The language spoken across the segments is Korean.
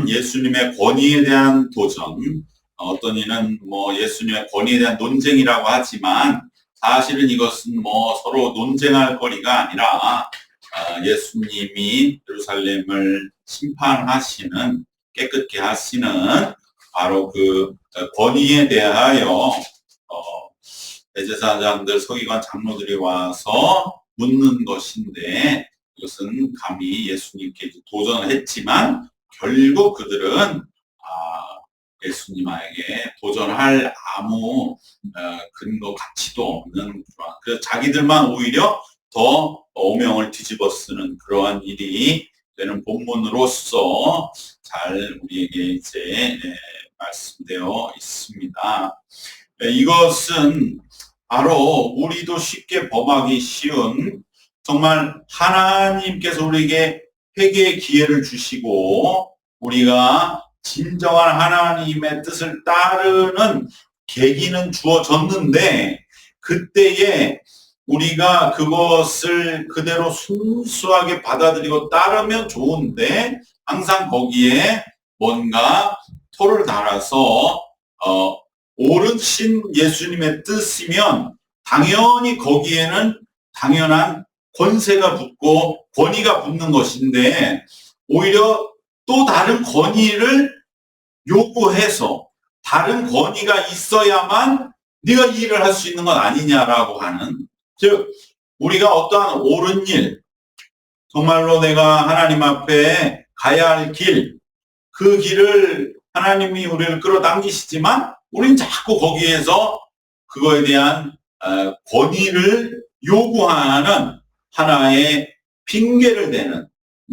이는 예수님의 권위에 대한 도전, 어떤 이는 뭐 예수님의 권위에 대한 논쟁이라고 하지만 사실은 이것은 뭐 서로 논쟁할 거리가 아니라 예수님이 예루살렘을 심판하시는, 깨끗게 하시는 바로 그 권위에 대하여 대제사장들, 서기관, 장로들이 와서 묻는 것인데, 이것은 감히 예수님께 도전을 했지만 결국 그들은 예수님에게 도전할 아무 근거, 가치도 없는, 그래서 자기들만 오히려 더 오명을 뒤집어 쓰는 그러한 일이 되는 본문으로서 잘 우리에게 이제 말씀되어 있습니다. 이것은 바로 우리도 쉽게 범하기 쉬운, 정말 하나님께서 우리에게 회개의 기회를 주시고 우리가 진정한 하나님의 뜻을 따르는 계기는 주어졌는데, 그때에 우리가 그것을 그대로 순수하게 받아들이고 따르면 좋은데, 항상 거기에 뭔가 토를 달아서 옳으신 예수님의 뜻이면 당연히 거기에는 당연한 권세가 붙고 권위가 붙는 것인데, 오히려 또 다른 권위를 요구해서 다른 권위가 있어야만 네가 이 일을 할 수 있는 건 아니냐라고 하는, 즉 우리가 어떠한 옳은 일, 정말로 내가 하나님 앞에 가야 할 길, 그 길을 하나님이 우리를 끌어당기시지만 우린 자꾸 거기에서 그거에 대한 권위를 요구하는 하나의 핑계를 대는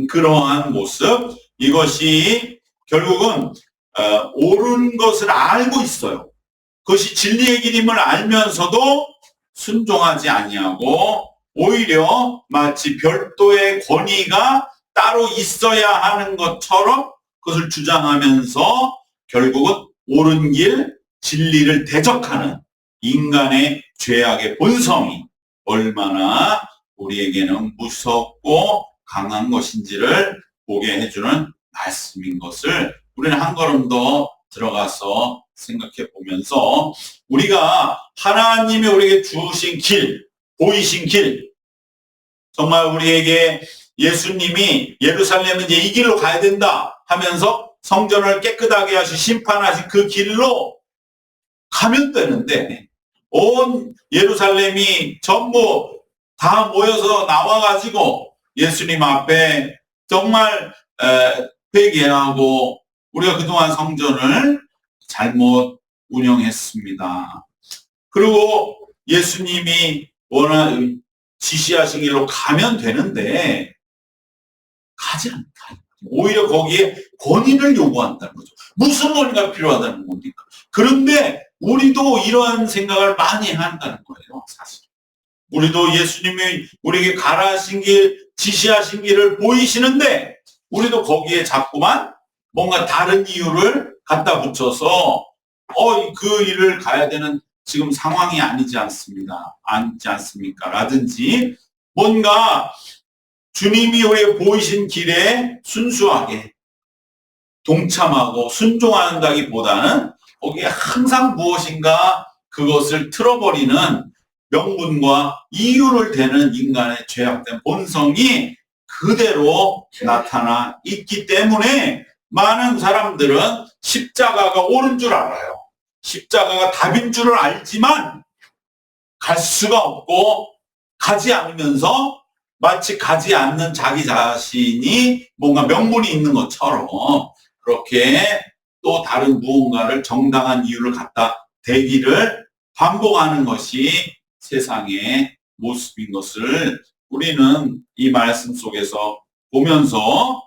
그러한 모습, 이것이 결국은 옳은 것을 알고 있어요. 그것이 진리의 길임을 알면서도 순종하지 아니하고 오히려 마치 별도의 권위가 따로 있어야 하는 것처럼 그것을 주장하면서 결국은 옳은 길, 진리를 대적하는 인간의 죄악의 본성이 얼마나 우리에게는 무섭고 강한 것인지를 보게 해주는 말씀인 것을 우리는 한 걸음 더 들어가서 생각해 보면서, 우리가 하나님이 우리에게 주신 길, 보이신 길, 정말 우리에게 예수님이 예루살렘은 이제 이 길로 가야 된다 하면서 성전을 깨끗하게 하시 심판하신 그 길로 가면 되는데, 온 예루살렘이 전부 다 모여서 나와가지고 예수님 앞에 정말 회개하고 우리가 그동안 성전을 잘못 운영했습니다. 그리고 예수님이 지시하신 길로 가면 되는데 가지 않다. 오히려 거기에 권위를 요구한다는 거죠. 무슨 권위가 필요하다는 겁니까? 그런데 우리도 이러한 생각을 많이 한다는 거예요, 사실. 우리도 예수님이 우리에게 가라 하신 길, 지시하신 길을 보이시는데 우리도 거기에 자꾸만 뭔가 다른 이유를 갖다 붙여서 그 일을 가야 되는 지금 상황이 아니지 않습니까? 라든지 뭔가 주님이 우리에게 보이신 길에 순수하게 동참하고 순종한다기보다는 거기에 항상 무엇인가 그것을 틀어버리는 명분과 이유를 대는 인간의 죄악된 본성이 그대로 나타나 있기 때문에 많은 사람들은 십자가가 옳은 줄 알아요. 십자가가 답인 줄을 알지만 갈 수가 없고 가지 않으면서 마치 가지 않는 자기 자신이 뭔가 명분이 있는 것처럼 그렇게 또 다른 무언가를 정당한 이유를 갖다 대기를 반복하는 것이 세상의 모습인 것을 우리는 이 말씀 속에서 보면서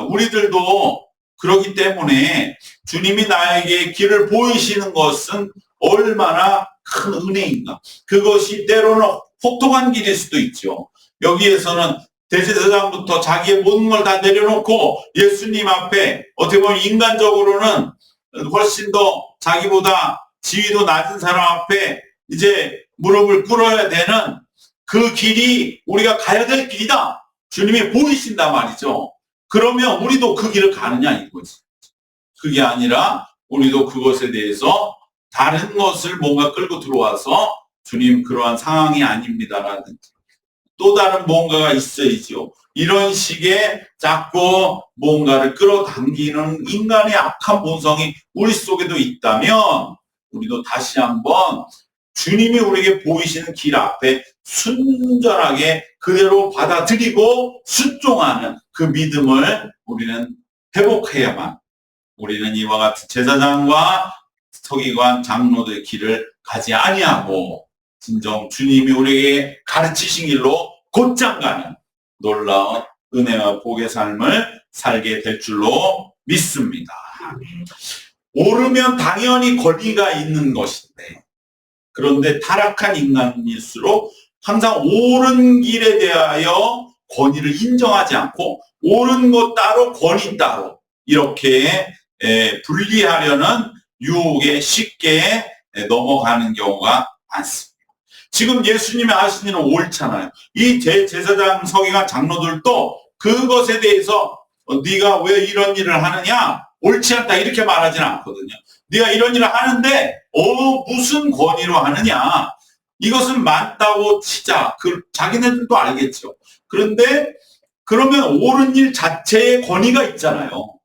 우리들도 그렇기 때문에 주님이 나에게 길을 보이시는 것은 얼마나 큰 은혜인가. 그것이 때로는 혹독한 길일 수도 있죠. 여기에서는 대제사장부터 자기의 모든 걸 다 내려놓고 예수님 앞에 어떻게 보면 인간적으로는 훨씬 더 자기보다 지위도 낮은 사람 앞에 이제 무릎을 꿇어야 되는 그 길이 우리가 가야 될 길이다. 주님이 보이신단 말이죠. 그러면 우리도 그 길을 가느냐 이거지. 그게 아니라 우리도 그것에 대해서 다른 것을 뭔가 끌고 들어와서 주님 그러한 상황이 아닙니다라든지 또 다른 뭔가가 있어야죠. 이런 식의 자꾸 뭔가를 끌어당기는 인간의 악한 본성이 우리 속에도 있다면 우리도 다시 한번 주님이 우리에게 보이시는 길 앞에 순전하게 그대로 받아들이고 순종하는 그 믿음을 우리는 회복해야만 우리는 이와 같은 제사장과 서기관 장로들의 길을 가지 아니하고 진정 주님이 우리에게 가르치신 길로 곧장 가는 놀라운 은혜와 복의 삶을 살게 될 줄로 믿습니다. 옳으면 당연히 권리가 있는 것인데 그런데 타락한 인간일수록 항상 옳은 길에 대하여 권위를 인정하지 않고 옳은 것 따로 권위 따로 이렇게 분리하려는 유혹에 쉽게 넘어가는 경우가 많습니다. 지금 예수님이 하신 일은 옳잖아요. 이 제사장 서기관 장로들도 그것에 대해서 네가 왜 이런 일을 하느냐 옳지 않다 이렇게 말하지는 않거든요. 네가 이런 일을 하는데 무슨 권위로 하느냐 이것은 맞다고 치자. 자기네들도 알겠죠. 그런데 그러면 옳은 일 자체에 권위가 있잖아요.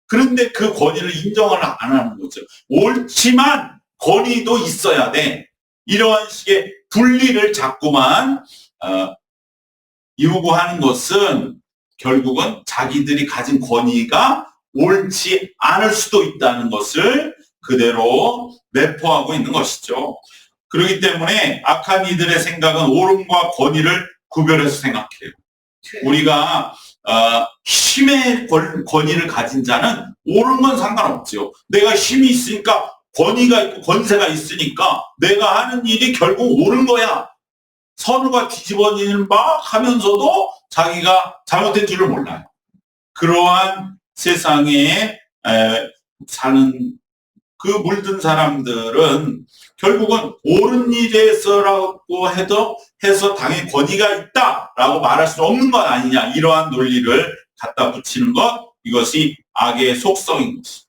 그런데 그 권위를 인정을 안 하는 거죠. 옳지만 권위도 있어야 돼. 이러한 식의 분리를 자꾸만 요구하는 것은 결국은 자기들이 가진 권위가 옳지 않을 수도 있다는 것을 그대로 내포하고 있는 것이죠. 그렇기 때문에 악한 이들의 생각은 옳음과 권위를 구별해서 생각해요. 우리가 힘의 권위를 가진 자는 옳은 건 상관없죠. 내가 힘이 있으니까 권위가 있고 권세가 있으니까 내가 하는 일이 결국 옳은 거야. 선우가 뒤집어지는 막 하면서도 자기가 잘못된 줄을 몰라요. 그러한 세상에 사는 그 물든 사람들은 결국은 옳은 일에서라고 해서 당연히 권위가 있다라고 말할 수 없는 것 아니냐 이러한 논리를 갖다 붙이는 것 이것이 악의 속성인 것입니다.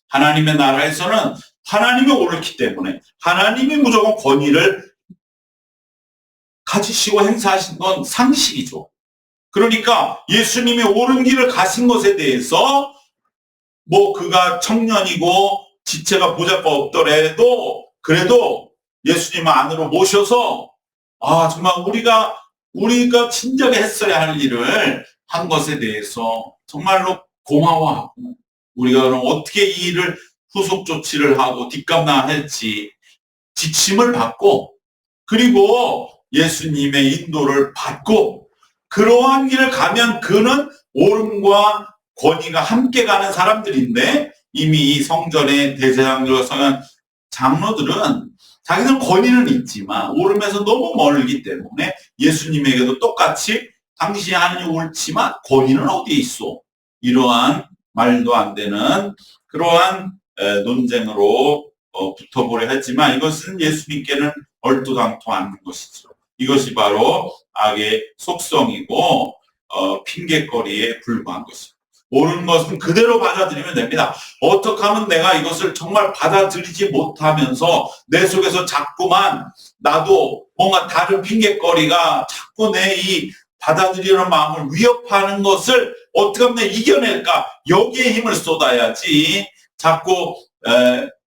하나님의 나라에서는 하나님이 옳기 때문에 하나님이 무조건 권위를 가지시고 행사하신 건 상식이죠. 그러니까 예수님이 옳은 길을 가신 것에 대해서 그가 청년이고 지체가 보잘것 없더라도 그래도 예수님 안으로 모셔서 정말 우리가 진작에 했어야 할 일을 한 것에 대해서 정말로 고마워하고 우리가 그럼 어떻게 이 일을 후속 조치를 하고 뒷감당할지 지침을 받고 그리고 예수님의 인도를 받고 그러한 길을 가면 그는 옳음과 권위가 함께 가는 사람들인데 이미 이 성전의 대제사장들과 서기관 장로들은 자기는 권위는 있지만 옳음에서 너무 멀기 때문에 예수님에게도 똑같이 당신이 하는 일이 옳지만 권위는 어디에 있어? 이러한 말도 안 되는 그러한 논쟁으로 붙어보려 했지만 이것은 예수님께는 얼토당토 않는 것이죠. 이것이 바로 악의 속성이고 핑계거리에 불과한 것입니다. 옳은 것은 그대로 받아들이면 됩니다. 어떻게 하면 내가 이것을 정말 받아들이지 못하면서 내 속에서 자꾸만 나도 뭔가 다른 핑계거리가 자꾸 내 이 받아들이는 마음을 위협하는 것을 어떻게 하면 이겨낼까? 여기에 힘을 쏟아야지 자꾸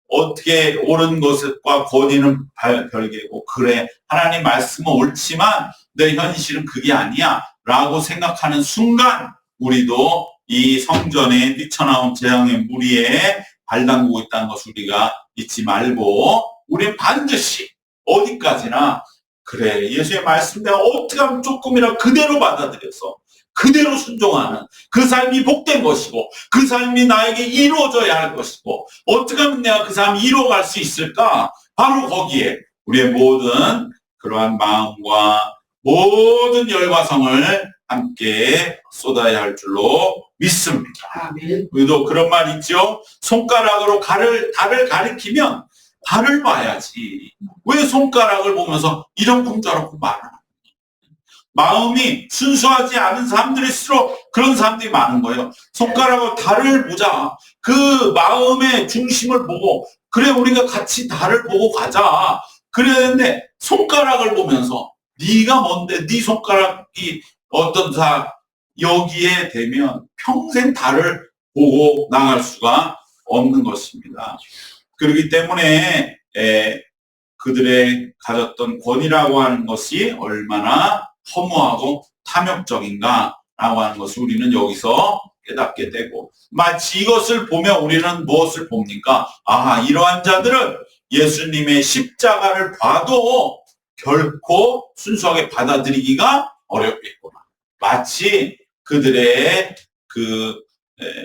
어떻게 옳은 것과 권위는 별개고 그래 하나님 말씀은 옳지만 내 현실은 그게 아니야 라고 생각하는 순간 우리도 이 성전에 뛰쳐나온 재앙의 무리에 발 담그고 있다는 것을 우리가 잊지 말고 우리는 반드시 어디까지나 그래 예수의 말씀 내가 어떻게 하면 조금이라도 그대로 받아들여서 그대로 순종하는 그 삶이 복된 것이고 그 삶이 나에게 이루어져야 할 것이고 어떻게 하면 내가 그 삶이 이루어갈 수 있을까? 바로 거기에 우리의 모든 그러한 마음과 모든 열과 성을 함께 쏟아야 할 줄로 믿습니다. 우리도 그런 말 있죠. 손가락으로 달을 가리키면 달을 봐야지. 왜 손가락을 보면서 이렇군 저렇군 말을 하는 마음이 순수하지 않은 사람들일수록 그런 사람들이 많은 거예요. 손가락으로 달을 보자. 그 마음의 중심을 보고 그래 우리가 같이 달을 보고 가자. 그랬는데 손가락을 보면서 네가 뭔데 네 손가락이 어떤 여기에 되면 평생 달을 보고 나갈 수가 없는 것입니다. 그렇기 때문에 그들의 가졌던 권위라고 하는 것이 얼마나 허무하고 탐욕적인가라고 하는 것을 우리는 여기서 깨닫게 되고, 마치 이것을 보며 우리는 무엇을 봅니까? 이러한 자들은 예수님의 십자가를 봐도 결코 순수하게 받아들이기가 어렵겠구나. 마치 그들의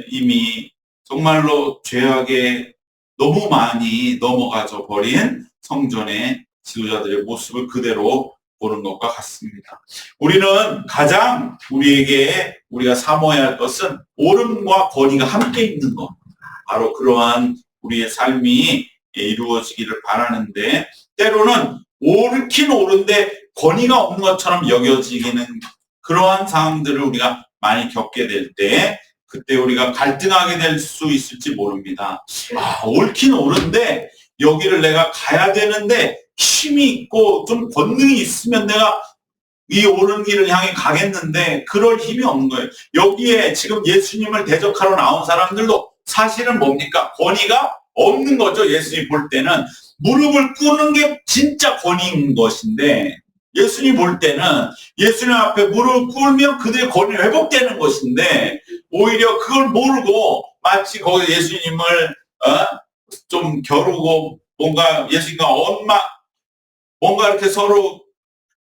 이미 정말로 죄악에 너무 많이 넘어가져 버린 성전의 지도자들의 모습을 그대로 보는 것과 같습니다. 우리는 가장 우리가 사모해야 할 것은 옳음과 권위가 함께 있는 것. 바로 그러한 우리의 삶이 이루어지기를 바라는데, 때로는 옳긴 옳은데 권위가 없는 것처럼 여겨지기는 그러한 상황들을 우리가 많이 겪게 될 때, 그때 우리가 갈등하게 될 수 있을지 모릅니다. 옳긴 옳은데 여기를 내가 가야 되는데 힘이 있고 좀 권능이 있으면 내가 이 옳은 길을 향해 가겠는데 그럴 힘이 없는 거예요. 여기에 지금 예수님을 대적하러 나온 사람들도 사실은 뭡니까? 권위가 없는 거죠. 예수님 볼 때는 무릎을 꿇는 게 진짜 권위인 것인데, 예수님 볼 때는 예수님 앞에 무릎을 꿇으면 그들의 권위가 회복되는 것인데, 오히려 그걸 모르고 마치 거기 예수님을 좀 겨루고 뭔가 예수님과 뭔가 이렇게 서로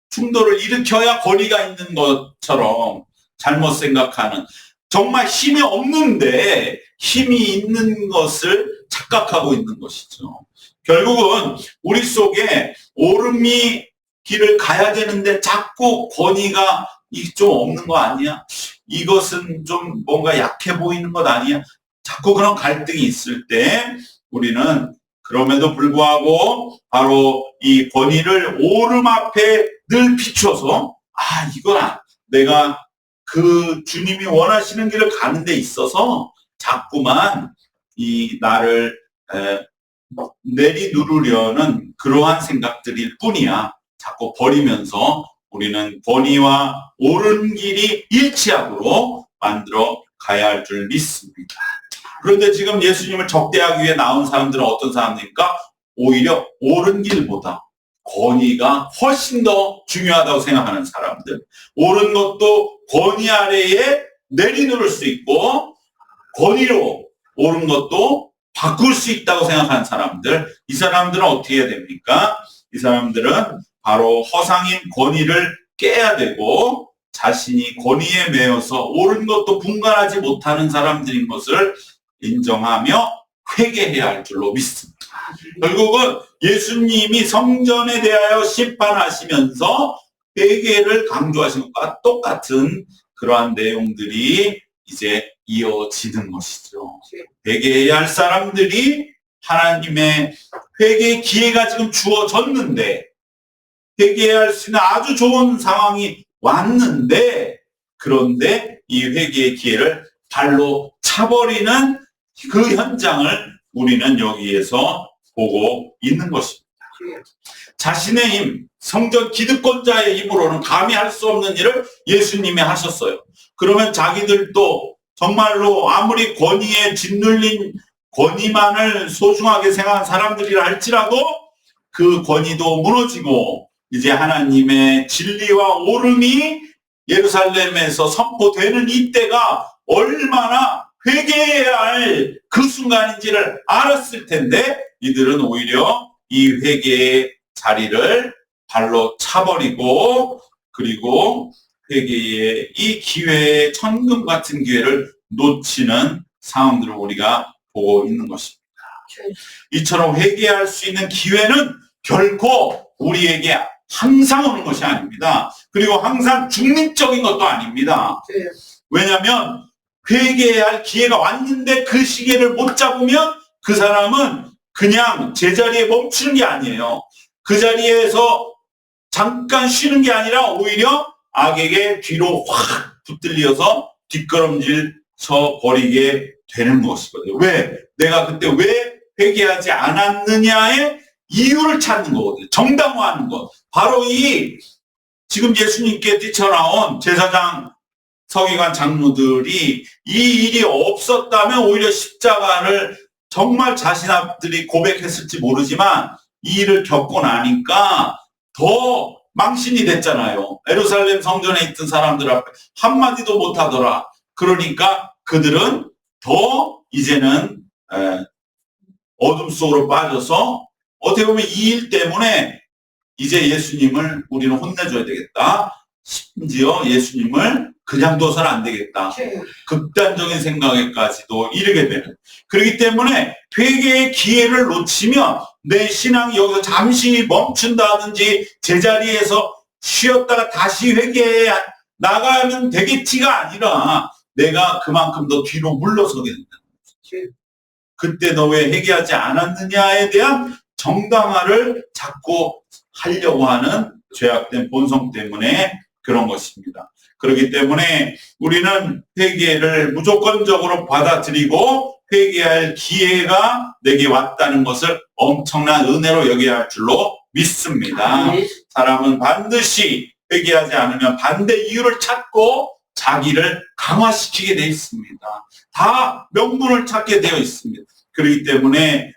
충돌을 일으켜야 권위가 있는 것처럼 잘못 생각하는, 정말 힘이 없는데 힘이 있는 것을 착각하고 있는 것이죠. 결국은 우리 속에 옳음이 길을 가야 되는데 자꾸 권위가 좀 없는 거 아니야? 이것은 좀 뭔가 약해 보이는 것 아니야? 자꾸 그런 갈등이 있을 때 우리는 그럼에도 불구하고 바로 이 권위를 옳음 앞에 늘 비춰서 이건 내가 그 주님이 원하시는 길을 가는 데 있어서 자꾸만 이 나를 내리누르려는 그러한 생각들일 뿐이야. 자꾸 버리면서 우리는 권위와 옳은 길이 일치하도록 만들어 가야 할 줄 믿습니다. 그런데 지금 예수님을 적대하기 위해 나온 사람들은 어떤 사람들입니까? 오히려 옳은 길보다 권위가 훨씬 더 중요하다고 생각하는 사람들. 옳은 것도 권위 아래에 내리누를 수 있고 권위로 옳은 것도 바꿀 수 있다고 생각하는 사람들. 이 사람들은 어떻게 해야 됩니까? 이 사람들은 바로 허상인 권위를 깨야 되고 자신이 권위에 매여서 옳은 것도 분간하지 못하는 사람들인 것을 인정하며 회개해야 할 줄로 믿습니다. 결국은 예수님이 성전에 대하여 심판하시면서 회개를 강조하신 것과 똑같은 그러한 내용들이 이제 이어지는 것이죠. 회개해야 할 사람들이 하나님의 회개의 기회가 지금 주어졌는데, 회개해야 할 수 있는 아주 좋은 상황이 왔는데, 그런데 이 회개의 기회를 발로 차버리는 그 현장을 우리는 여기에서 보고 있는 것입니다. 자신의 힘, 성전 기득권자의 힘으로는 감히 할 수 없는 일을 예수님이 하셨어요. 그러면 자기들도 정말로 아무리 권위에 짓눌린 권위만을 소중하게 생각한 사람들이라 할지라도 그 권위도 무너지고 이제 하나님의 진리와 옳음이 예루살렘에서 선포되는 이때가 얼마나 회개해야 할 그 순간인지를 알았을 텐데, 이들은 오히려 이 회개의 자리를 발로 차버리고, 그리고 회개의 이 기회의 천금 같은 기회를 놓치는 상황들을 우리가 보고 있는 것입니다. 이처럼 회개할 수 있는 기회는 결코 우리에게 항상 오는 것이 아닙니다. 그리고 항상 중립적인 것도 아닙니다. 왜냐하면 회개해야 할 기회가 왔는데 그 시기를 못 잡으면 그 사람은 그냥 제자리에 멈추는 게 아니에요. 그 자리에서 잠깐 쉬는 게 아니라 오히려 악에게 뒤로 확 붙들려서 뒷걸음질 쳐 버리게 되는 것이거든요. 왜? 내가 그때 왜 회개하지 않았느냐의 이유를 찾는 거거든요. 정당화하는 것. 바로 이 지금 예수님께 뛰쳐나온 제사장 서기관 장로들이 이 일이 없었다면 오히려 십자가를 정말 자신들이 고백했을지 모르지만 이 일을 겪고 나니까 더 망신이 됐잖아요. 예루살렘 성전에 있던 사람들 앞에 한마디도 못하더라. 그러니까 그들은 더 이제는 어둠 속으로 빠져서 어떻게 보면 이 일 때문에 이제 예수님을 우리는 혼내줘야 되겠다. 심지어 예수님을 그냥 둬서는 안 되겠다. 극단적인 생각에까지도 이르게 되는. 그렇기 때문에 회개의 기회를 놓치면 내 신앙이 여기서 잠시 멈춘다든지 제자리에서 쉬었다가 다시 회개해 나가면 되겠지가 아니라 내가 그만큼 더 뒤로 물러서게 된다는 거죠. 그때 너 왜 회개하지 않았느냐에 대한 정당화를 자꾸 하려고 하는 죄악된 본성 때문에 그런 것입니다. 그렇기 때문에 우리는 회개를 무조건적으로 받아들이고 회개할 기회가 내게 왔다는 것을 엄청난 은혜로 여겨야 할 줄로 믿습니다. 사람은 반드시 회개하지 않으면 반대 이유를 찾고 자기를 강화시키게 되어 있습니다. 다 명분을 찾게 되어 있습니다. 그렇기 때문에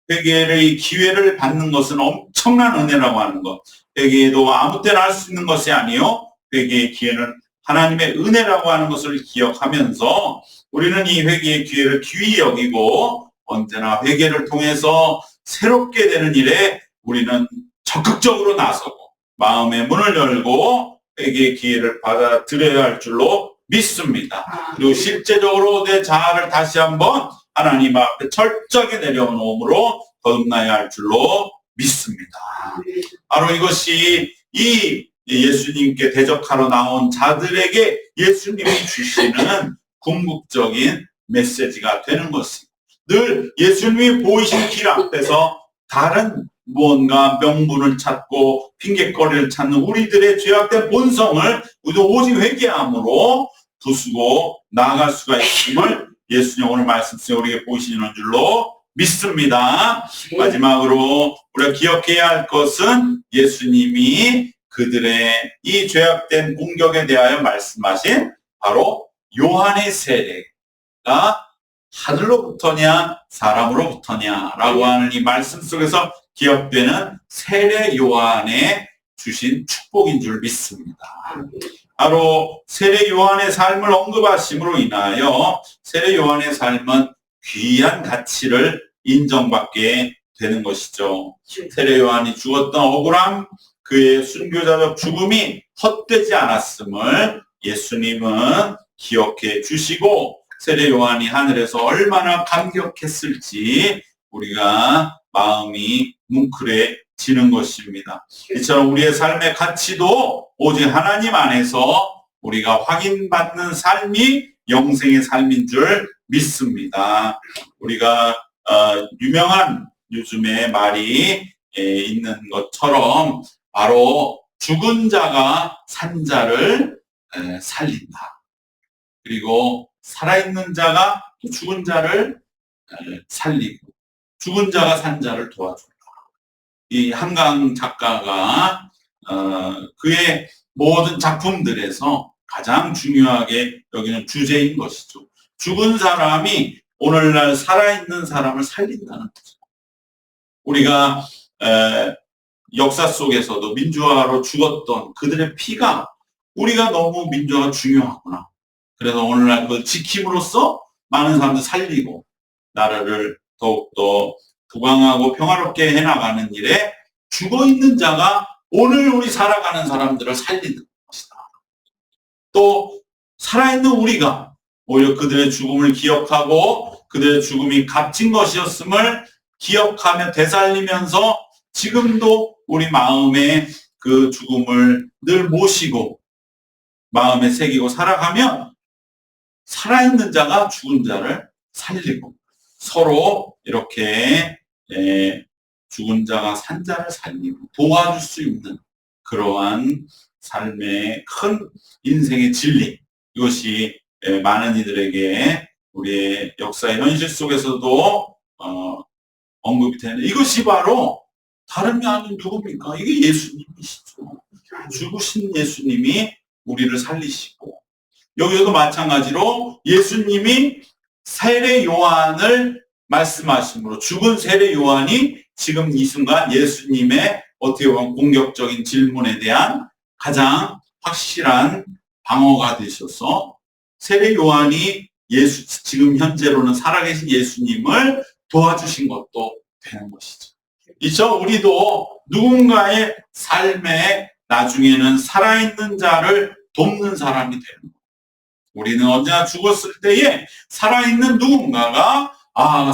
회개의 기회를 받는 것은 엄청난 은혜라고 하는 것. 회개도 아무 때나 할 수 있는 것이 아니요. 회개의 기회는 하나님의 은혜라고 하는 것을 기억하면서 우리는 이 회개의 기회를 귀히 여기고 언제나 회개를 통해서 새롭게 되는 일에 우리는 적극적으로 나서고 마음의 문을 열고 회개의 기회를 받아들여야 할 줄로 믿습니다. 그리고 실제적으로 내 자아를 다시 한번 하나님 앞에 철저하게 내려놓음으로 거듭나야 할 줄로 믿습니다. 바로 이것이 이 예수님께 대적하러 나온 자들에게 예수님이 주시는 궁극적인 메시지가 되는 것입니다. 늘 예수님이 보이신 길 앞에서 다른 무언가 명분을 찾고 핑계거리를 찾는 우리들의 죄악된 본성을 우리도 오직 회개함으로 부수고 나아갈 수가 있음을 예수님 오늘 말씀 속에 우리에게 보이시는 줄로 믿습니다. 마지막으로 우리가 기억해야 할 것은 예수님이 그들의 이 죄악된 공격에 대하여 말씀하신 바로 요한의 세례가 하늘로부터냐 사람으로부터냐라고 하는 이 말씀 속에서 기억되는 세례 요한의 주신 축복인 줄 믿습니다. 바로 세례 요한의 삶을 언급하심으로 인하여 세례 요한의 삶은 귀한 가치를 인정받게 되는 것이죠. 세례 요한이 죽었던 억울함, 그의 순교자적 죽음이 헛되지 않았음을 예수님은 기억해 주시고 세례 요한이 하늘에서 얼마나 감격했을지 우리가 마음이 뭉클해지는 것입니다. 이처럼 우리의 삶의 가치도 오직 하나님 안에서 우리가 확인받는 삶이 영생의 삶인 줄 믿습니다. 우리가 유명한 요즘에 말이 있는 것처럼 바로 죽은 자가 산 자를 살린다. 그리고 살아있는 자가 죽은 자를 살리고 죽은 자가 산 자를 도와준다. 이 한강 작가가 그의 모든 작품들에서 가장 중요하게 여기는 주제인 것이죠. 죽은 사람이 오늘날 살아있는 사람을 살린다는 거죠. 우리가 역사 속에서도 민주화로 죽었던 그들의 피가 우리가 너무 민주화가 중요하구나. 그래서 오늘날 그걸 지킴으로써 많은 사람들 살리고 나라를 더욱더 부강하고 평화롭게 해나가는 일에 죽어있는 자가 오늘 우리 살아가는 사람들을 살리는 것이다. 또 살아있는 우리가 오히려 그들의 죽음을 기억하고 그들의 죽음이 값진 것이었음을 기억하며 되살리면서 지금도 우리 마음에 그 죽음을 늘 모시고 마음에 새기고 살아가면 살아있는 자가 죽은 자를 살리고 서로 이렇게 죽은 자가 산 자를 살리고 도와줄 수 있는 그러한 삶의 큰 인생의 진리, 이것이 많은 이들에게 우리의 역사의 현실 속에서도 언급이 되는 이것이 바로 다름이 아닌 누굽니까? 이게 예수님이시죠. 죽으신 예수님이 우리를 살리시고 여기서도 마찬가지로 예수님이 세례 요한을 말씀하심으로 죽은 세례 요한이 지금 이 순간 예수님의 어떻게 보면 공격적인 질문에 대한 가장 확실한 방어가 되셔서 세례 요한이 지금 현재로는 살아계신 예수님을 도와주신 것도 되는 것이죠. 이죠. 우리도 누군가의 삶에 나중에는 살아있는 자를 돕는 사람이 되는 거예요. 우리는 언제나 죽었을 때에 살아있는 누군가가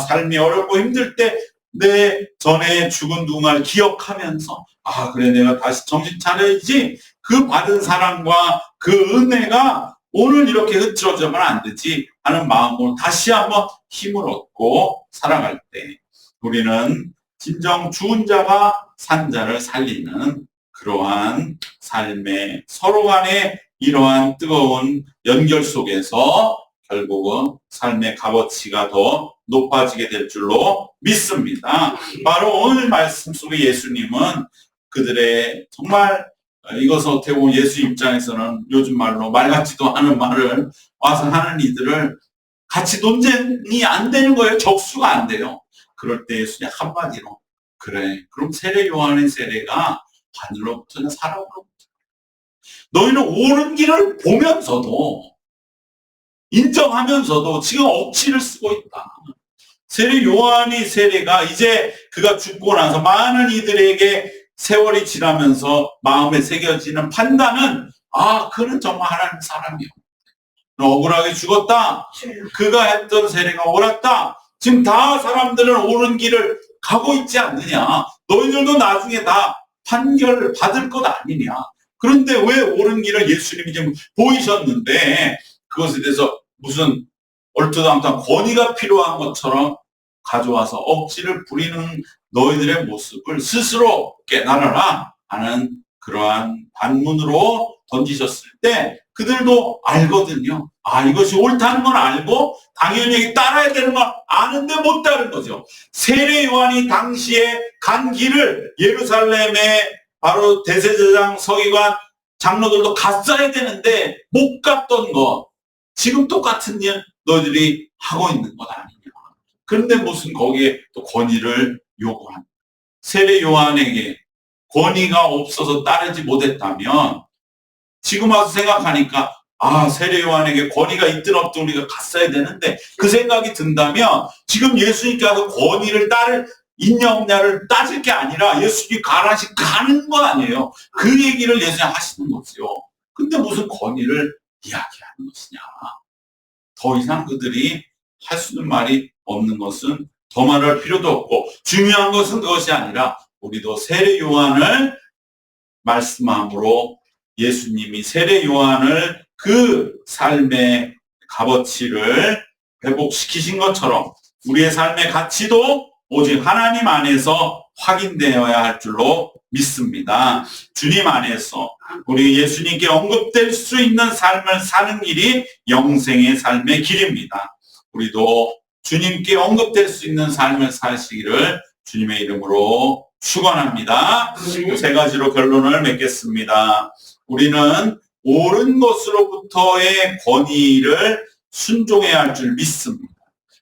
삶이 어렵고 힘들 때 내 전에 죽은 누군가를 기억하면서 그래 내가 다시 정신 차려야지 그 받은 사랑과 그 은혜가 오늘 이렇게 흐트러져면 안 되지 하는 마음으로 다시 한번 힘을 얻고 살아갈 때 우리는 진정 죽은 자가 산 자를 살리는 그러한 삶의 서로 간의 이러한 뜨거운 연결 속에서 결국은 삶의 값어치가 더 높아지게 될 줄로 믿습니다. 바로 오늘 말씀 속에 예수님은 그들의 정말 이것은 어떻게 보면 예수 입장에서는 요즘 말로 말 같지도 않은 말을 와서 하는 이들을 같이 논쟁이 안 되는 거예요. 적수가 안 돼요. 그럴 때 예수님 한마디로 그래 그럼 세례 요한의 세례가 하늘로부터냐 사람으로부터 너희는 옳은 길을 보면서도 인정하면서도 지금 억지를 쓰고 있다. 세례 요한의 세례가 이제 그가 죽고 나서 많은 이들에게 세월이 지나면서 마음에 새겨지는 판단은 그는 정말 하나님 사람이요. 억울하게 죽었다. 그가 했던 세례가 옳았다. 지금 다 사람들은 옳은 길을 가고 있지 않느냐. 너희들도 나중에 다 판결을 받을 것 아니냐. 그런데 왜 옳은 길을 예수님이 지금 보이셨는데 그것에 대해서 무슨 얼토당토한 권위가 필요한 것처럼 가져와서 억지를 부리는 너희들의 모습을 스스로 깨달아라 하는 그러한 반문으로 던지셨을 때 그들도 알거든요. 이것이 옳다는 건 알고 당연히 따라야 되는 건 아는데 못 따른 거죠. 세례 요한이 당시에 간 길을 예루살렘에 바로 대제사장 서기관 장로들도 갔어야 되는데 못 갔던 것 지금 똑같은 일 너희들이 하고 있는 것 아니냐. 그런데 무슨 거기에 또 권위를 요구한다. 세례 요한에게 권위가 없어서 따르지 못했다면 지금 와서 생각하니까 세례 요한에게 권위가 있든 없든 우리가 갔어야 되는데 그 생각이 든다면 지금 예수님께서 권위를 따를 있냐 없냐를 따질 게 아니라 예수님이 가라시 가는 거 아니에요. 그 얘기를 예수님이 하시는 거죠. 근데 무슨 권위를 이야기하는 것이냐. 더 이상 그들이 할 수 있는 말이 없는 것은 더 말할 필요도 없고 중요한 것은 그것이 아니라 우리도 세례 요한을 말씀함으로 예수님이 세례 요한을 그 삶의 값어치를 회복시키신 것처럼 우리의 삶의 가치도 오직 하나님 안에서 확인되어야 할 줄로 믿습니다. 주님 안에서 우리 예수님께 언급될 수 있는 삶을 사는 길이 영생의 삶의 길입니다. 우리도 주님께 언급될 수 있는 삶을 사시기를 주님의 이름으로 축원합니다. 세 가지로 결론을 맺겠습니다. 우리는 옳은 것으로부터의 권위를 순종해야 할 줄 믿습니다.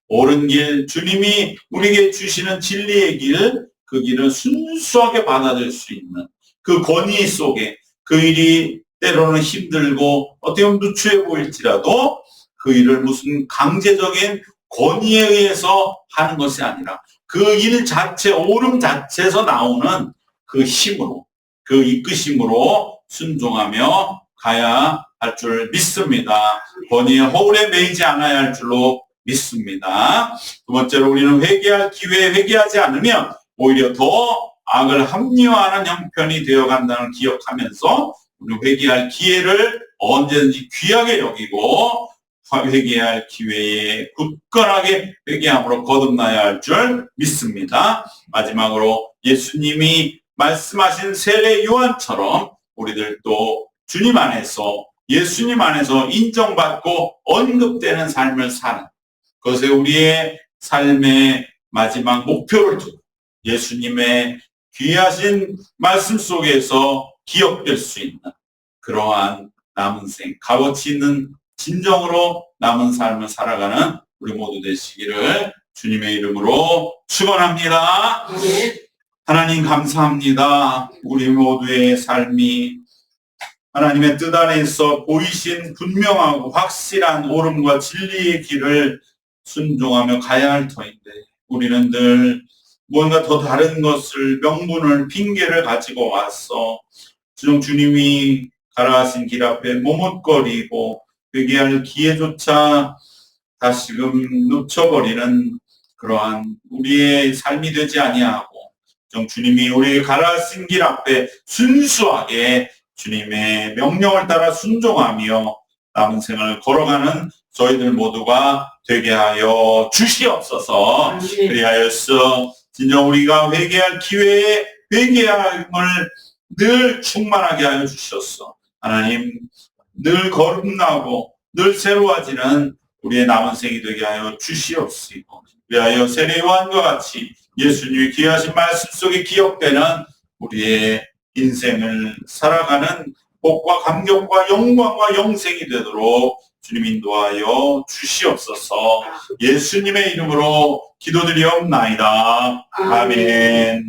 옳은 길, 주님이 우리에게 주시는 진리의 길, 그 길을 순수하게 받아들일 수 있는 그 권위 속에 그 일이 때로는 힘들고 어떻게 보면 누추해 보일지라도 그 일을 무슨 강제적인 권위에 의해서 하는 것이 아니라 그 일 자체, 옳음 자체에서 나오는 그 힘으로, 그 이끄심으로 순종하며 가야 할 줄 믿습니다. 권위의 허울에 매이지 않아야 할 줄로 믿습니다. 두 번째로 우리는 회개할 기회에 회개하지 않으면 오히려 더 악을 합리화하는 형편이 되어간다는 기억하면서 우리는 회개할 기회를 언제든지 귀하게 여기고 회개할 기회에 굳건하게 회개함으로 거듭나야 할 줄 믿습니다. 마지막으로 예수님이 말씀하신 세례 요한처럼 우리들도 주님 안에서 예수님 안에서 인정받고 언급되는 삶을 사는 그것에 우리의 삶의 마지막 목표를 두고 예수님의 귀하신 말씀 속에서 기억될 수 있는 그러한 남은 생, 값어치 있는 진정으로 남은 삶을 살아가는 우리 모두 되시기를 주님의 이름으로 축원합니다. 하나님 감사합니다. 우리 모두의 삶이 하나님의 뜻 안에서 보이신 분명하고 확실한 옳음과 진리의 길을 순종하며 가야 할 터인데 우리는 늘 뭔가 더 다른 것을 명분을 핑계를 가지고 와서 주님이 가라하신 길 앞에 머뭇거리고 회개할 기회조차 다시금 놓쳐버리는 그러한 우리의 삶이 되지 아니하고 주님이 우리에게 가라하신 길 앞에 순수하게 주님의 명령을 따라 순종하며 남은 생을 걸어가는 저희들 모두가 되게 하여 주시옵소서. 그리하여서 진정 우리가 회개할 기회에 회개함을 늘 충만하게 하여 주셨어. 하나님 늘 거듭나고 늘 새로워지는 우리의 남은 생이 되게 하여 주시옵시고 그리하여 세례요한과 같이 예수님의 귀하신 말씀 속에 기억되는 우리의 인생을 살아가는 복과 감격과 영광과 영생이 되도록 주님 인도하여 주시옵소서. 예수님의 이름으로 기도드리옵나이다. 아멘.